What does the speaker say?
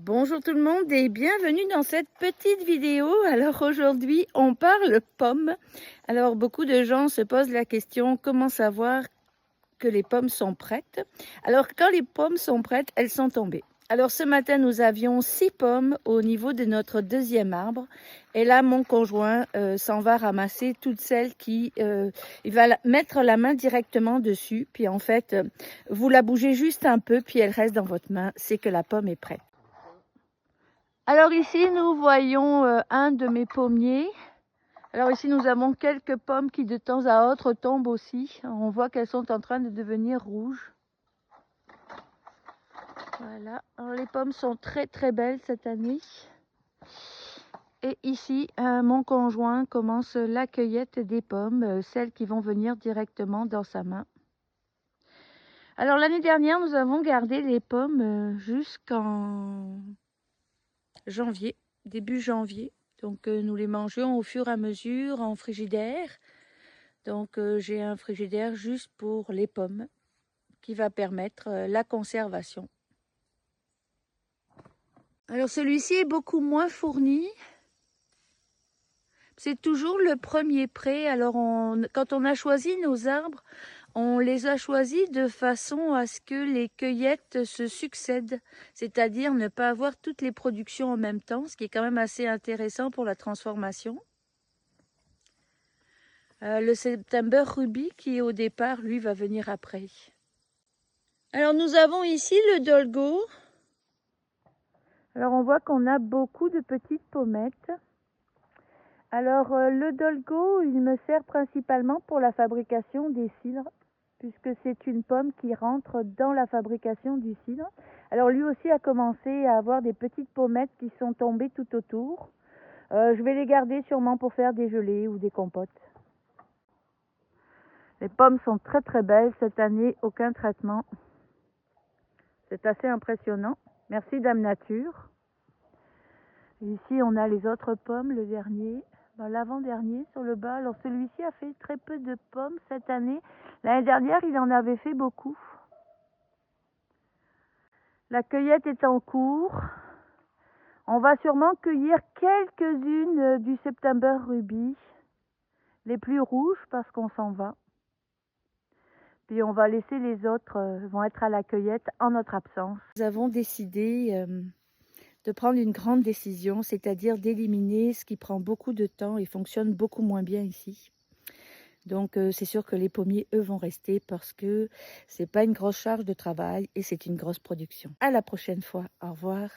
Bonjour tout le monde et bienvenue dans cette petite vidéo. Alors aujourd'hui on parle pommes. Alors beaucoup de gens se posent la question comment savoir que les pommes sont prêtes. Alors quand les pommes sont prêtes, elles sont tombées. Alors ce matin nous avions 6 pommes au niveau de notre deuxième arbre et là mon conjoint s'en va ramasser toutes celles il va mettre la main directement dessus, puis en fait vous la bougez juste un peu puis elle reste dans votre main, c'est que la pomme est prête. Alors ici, nous voyons un de mes pommiers. Alors ici, nous avons quelques pommes qui de temps à autre tombent aussi. On voit qu'elles sont en train de devenir rouges. Voilà. Alors les pommes sont très très belles cette année. Et ici, mon conjoint commence la cueillette des pommes, celles qui vont venir directement dans sa main. Alors l'année dernière, nous avons gardé les pommes jusqu'en janvier, début janvier. Donc nous les mangeons au fur et à mesure en frigidaire. Donc j'ai un frigidaire juste pour les pommes qui va permettre la conservation. Alors celui-ci est beaucoup moins fourni. C'est toujours le premier pré. Alors quand on a choisi nos arbres, on les a choisis de façon à ce que les cueillettes se succèdent, c'est-à-dire ne pas avoir toutes les productions en même temps, ce qui est quand même assez intéressant pour la transformation. Le September Ruby qui au départ, lui, va venir après. Alors nous avons ici le Dolgo. Alors on voit qu'on a beaucoup de petites pommettes. Alors le Dolgo, il me sert principalement pour la fabrication des cidres, puisque c'est une pomme qui rentre dans la fabrication du cidre. Alors lui aussi a commencé à avoir des petites pommettes qui sont tombées tout autour. Je vais les garder sûrement pour faire des gelées ou des compotes. Les pommes sont très très belles cette année, aucun traitement. C'est assez impressionnant. Merci Dame Nature. Ici on a les autres pommes, le dernier. L'avant-dernier sur le bas. Alors celui-ci a fait très peu de pommes cette année. L'année dernière, il en avait fait beaucoup. La cueillette est en cours. On va sûrement cueillir quelques-unes du September Ruby. Les plus rouges parce qu'on s'en va. Puis on va laisser les autres, vont être à la cueillette en notre absence. Nous avons décidé de prendre une grande décision, c'est-à-dire d'éliminer ce qui prend beaucoup de temps et fonctionne beaucoup moins bien ici. Donc c'est sûr que les pommiers, eux, vont rester parce que c'est pas une grosse charge de travail et c'est une grosse production. À la prochaine fois. Au revoir.